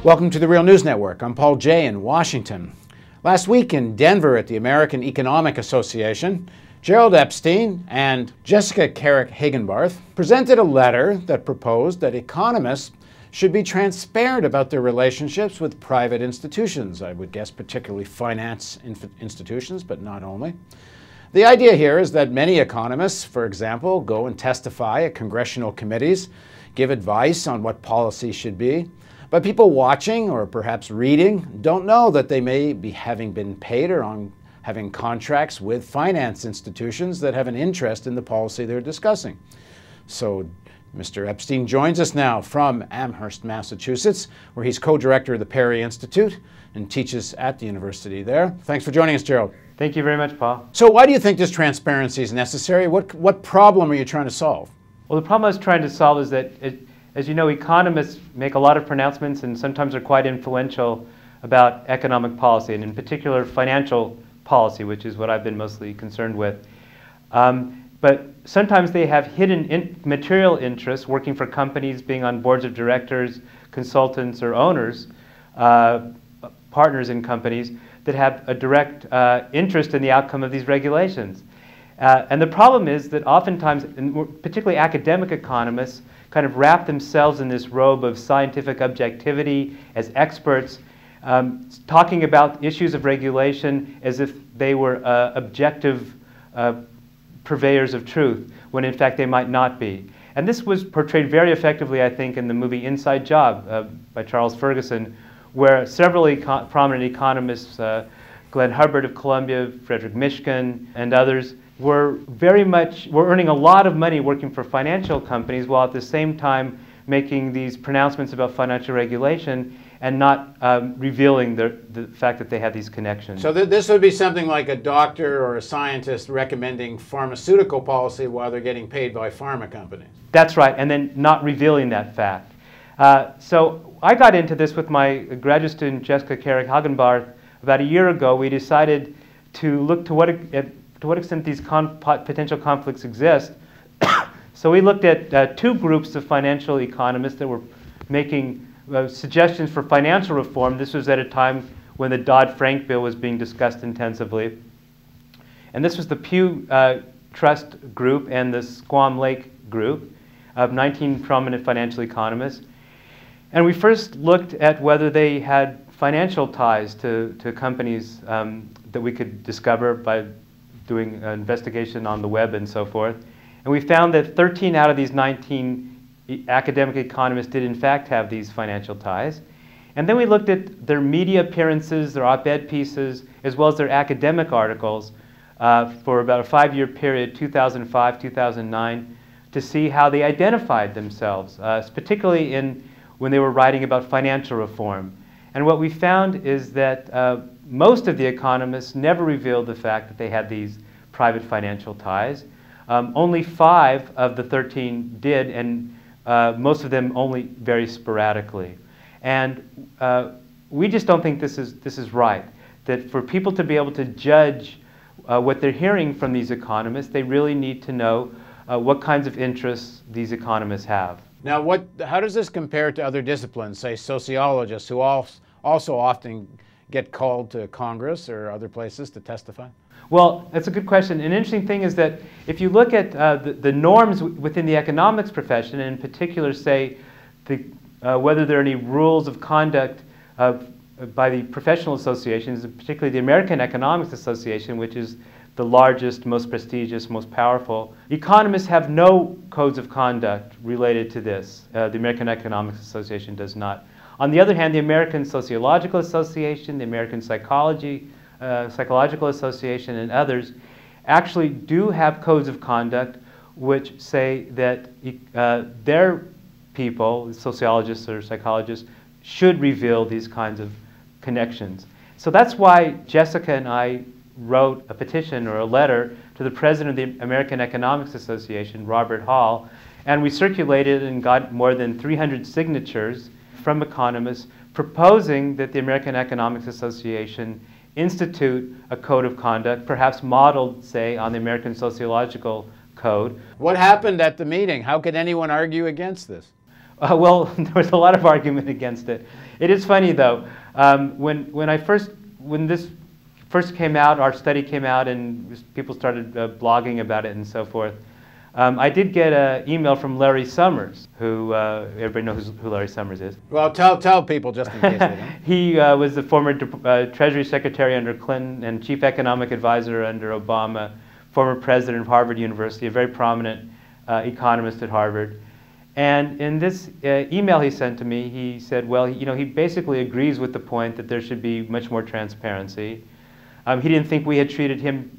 Welcome to the Real News Network. I'm Paul Jay in Washington. Last week in Denver at the American Economic Association, Gerald Epstein and Jessica Carrick-Hagenbarth presented a letter that proposed that economists should be transparent about their relationships with private institutions. I would guess particularly finance institutions, but not only. The idea here is that many economists, for example, go and testify at congressional committees, give advice on what policy should be. But people watching or perhaps reading don't know that they may be having been paid or on having contracts with finance institutions that have an interest in the policy they're discussing. So Mr. Epstein joins us now from Amherst, Massachusetts, where he's co-director of the Perry Institute and teaches at the university there. Thanks for joining us, Gerald. Thank you very much, Paul. So why do you think this transparency is necessary? What problem are you trying to solve? Well, the problem I was trying to solve is that as you know, economists make a lot of pronouncements and sometimes are quite influential about economic policy, and in particular financial policy, which is what I've been mostly concerned with. But sometimes they have hidden material interests, working for companies, being on boards of directors, consultants, or owners, partners in companies that have a direct interest in the outcome of these regulations. And the problem is that oftentimes, and particularly academic economists, kind of wrap themselves in this robe of scientific objectivity as experts, talking about issues of regulation as if they were objective purveyors of truth, when in fact they might not be. And this was portrayed very effectively, I think, in the movie Inside Job by Charles Ferguson, where several prominent economists, Glenn Hubbard of Columbia, Frederick Mishkin, and others, were earning a lot of money working for financial companies while at the same time making these pronouncements about financial regulation and not revealing the fact that they had these connections. So this would be something like a doctor or a scientist recommending pharmaceutical policy while they're getting paid by pharma companies. That's right, and then not revealing that fact. So I got into this with my graduate student Jessica Carrick-Hagenbarth about a year ago. We decided to look to what extent these potential conflicts exist. So we looked at two groups of financial economists that were making suggestions for financial reform. This was at a time when the Dodd-Frank bill was being discussed intensively. And this was the Pew Trust group and the Squam Lake group of 19 prominent financial economists. And we first looked at whether they had financial ties to companies that we could discover by doing an investigation on the web and so forth. And we found that 13 out of these 19 academic economists did in fact have these financial ties. And then we looked at their media appearances, their op-ed pieces, as well as their academic articles for about a 5-year period, 2005, 2009, to see how they identified themselves, particularly when they were writing about financial reform. And what we found is that most of the economists never revealed the fact that they had these private financial ties. Only 5 of the 13 did, and most of them only very sporadically. And we just don't think this is right. That for people to be able to judge what they're hearing from these economists, they really need to know what kinds of interests these economists have. Now, how does this compare to other disciplines, say sociologists, who also often get called to Congress or other places to testify? Well, that's a good question. An interesting thing is that if you look at the norms within the economics profession, and in particular, say, whether there are any rules of conduct by the professional associations, particularly the American Economics Association, which is the largest, most prestigious, most powerful, economists have no codes of conduct related to this. The American Economics Association does not. On the other hand, the American Sociological Association, the American Psychological Association, and others actually do have codes of conduct which say that their people, sociologists or psychologists, should reveal these kinds of connections. So that's why Jessica and I wrote a petition or a letter to the president of the American Economics Association, Robert Hall, and we circulated and got more than 300 signatures from economists proposing that the American Economics Association institute a code of conduct, perhaps modeled, say, on the American Sociological Code. What happened at the meeting? How could anyone argue against this? Well, there was a lot of argument against it. It is funny though. When this first came out, our study came out, and people started blogging about it and so forth. I did get an email from Larry Summers, who everybody knows who Larry Summers is. Well, tell people just in case they don't. He was the former Treasury Secretary under Clinton and Chief Economic Advisor under Obama, former president of Harvard University, a very prominent economist at Harvard. And in this email he sent to me, he said, well, he basically agrees with the point that there should be much more transparency. He didn't think we had treated him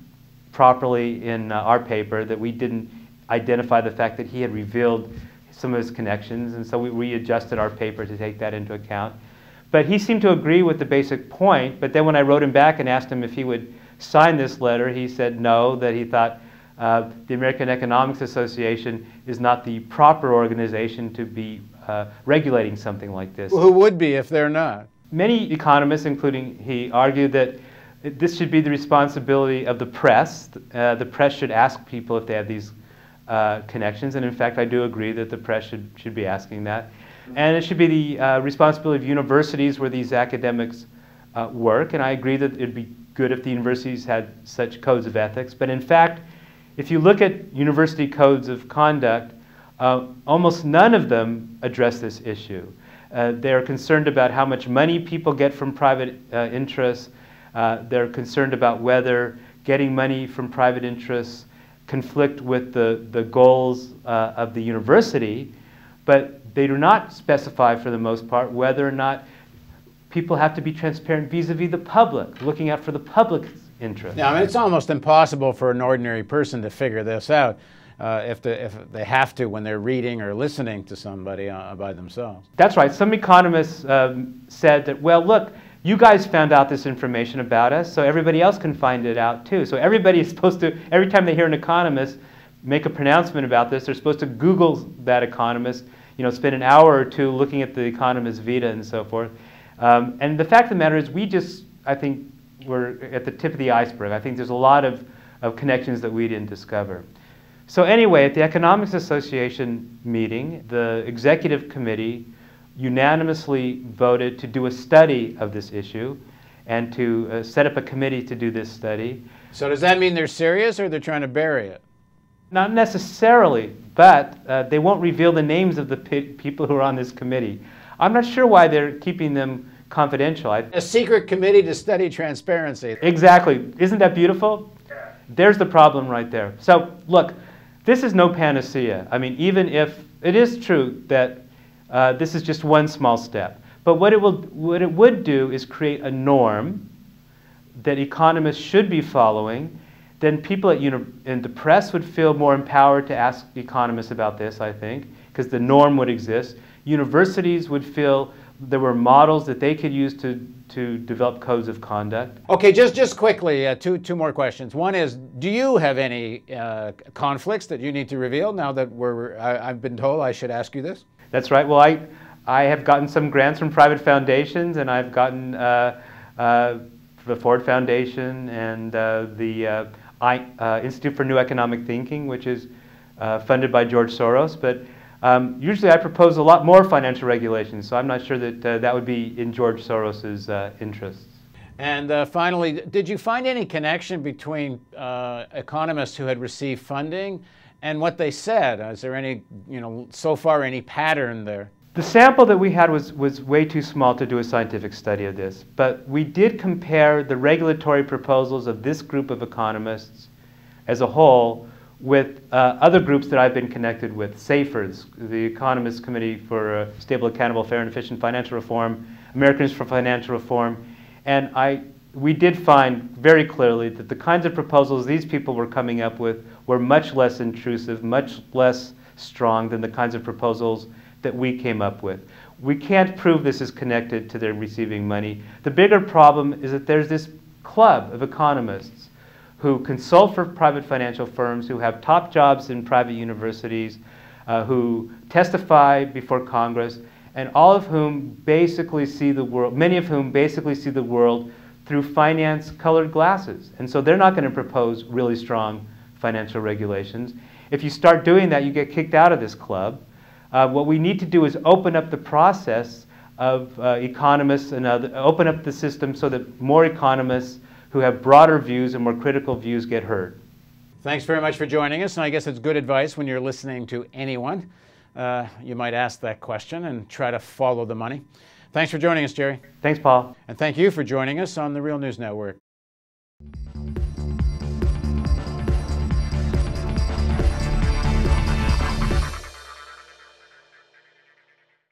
properly in our paper, that we didn't identify the fact that he had revealed some of his connections, and so we readjusted our paper to take that into account. But he seemed to agree with the basic point, but then when I wrote him back and asked him if he would sign this letter, he said no, that he thought the American Economics Association is not the proper organization to be regulating something like this. Well, who would be if they're not? Many economists, including he, argue that this should be the responsibility of the press. The press should ask people if they have these connections, and in fact I do agree that the press should be asking that. And it should be the responsibility of universities where these academics work, and I agree that it'd be good if the universities had such codes of ethics. But in fact, if you look at university codes of conduct, almost none of them address this issue. They're concerned about how much money people get from private interests. They're concerned about whether getting money from private interests conflict with the goals of the university, but they do not specify for the most part whether or not people have to be transparent vis-a-vis the public, looking out for the public's interest. Now, I mean, it's almost impossible for an ordinary person to figure this out if they have to when they're reading or listening to somebody by themselves. That's right. Some economists said that, well, look, you guys found out this information about us, so everybody else can find it out too. So everybody is supposed to, every time they hear an economist make a pronouncement about this, they're supposed to Google that economist, spend an hour or two looking at the economist's vita and so forth. And the fact of the matter is, I think we're at the tip of the iceberg. I think there's a lot of connections that we didn't discover. So anyway, at the Economics Association meeting, the executive committee unanimously voted to do a study of this issue and to set up a committee to do this study. So does that mean they're serious or they're trying to bury it? Not necessarily, but they won't reveal the names of the people who are on this committee. I'm not sure why they're keeping them confidential. A secret committee to study transparency. Exactly. Isn't that beautiful? There's the problem right there. So look, this is no panacea. I mean, even if it is true that this is just one small step. But what it would do is create a norm that economists should be following. Then people in the press would feel more empowered to ask economists about this, I think, because the norm would exist. Universities would feel there were models that they could use to develop codes of conduct. Okay, just quickly, two more questions. One is, do you have any conflicts that you need to reveal now that I've been told I should ask you this? That's right. Well, I have gotten some grants from private foundations, and I've gotten the Ford Foundation and the Institute for New Economic Thinking, which is funded by George Soros. But usually I propose a lot more financial regulations, so I'm not sure that that would be in George Soros's interests. And finally, did you find any connection between economists who had received funding and what they said? Is there any, so far any pattern there? The sample that we had was way too small to do a scientific study of this, but we did compare the regulatory proposals of this group of economists as a whole with other groups that I've been connected with, SAFERS, the Economists Committee for Stable, Accountable, Fair, and Efficient Financial Reform, Americans for Financial Reform, and we did find very clearly that the kinds of proposals these people were coming up with were much less intrusive, much less strong than the kinds of proposals that we came up with. We can't prove this is connected to their receiving money. The bigger problem is that there's this club of economists who consult for private financial firms, who have top jobs in private universities, who testify before Congress, and all of whom basically see the world, many of whom basically see the world through finance-colored glasses. And so they're not going to propose really strong financial regulations. If you start doing that, you get kicked out of this club. What we need to do is open up the process of economists and open up the system so that more economists who have broader views and more critical views get heard. Thanks very much for joining us, and I guess it's good advice when you're listening to anyone. You might ask that question and try to follow the money. Thanks for joining us, Jerry. Thanks, Paul. And thank you for joining us on the Real News Network.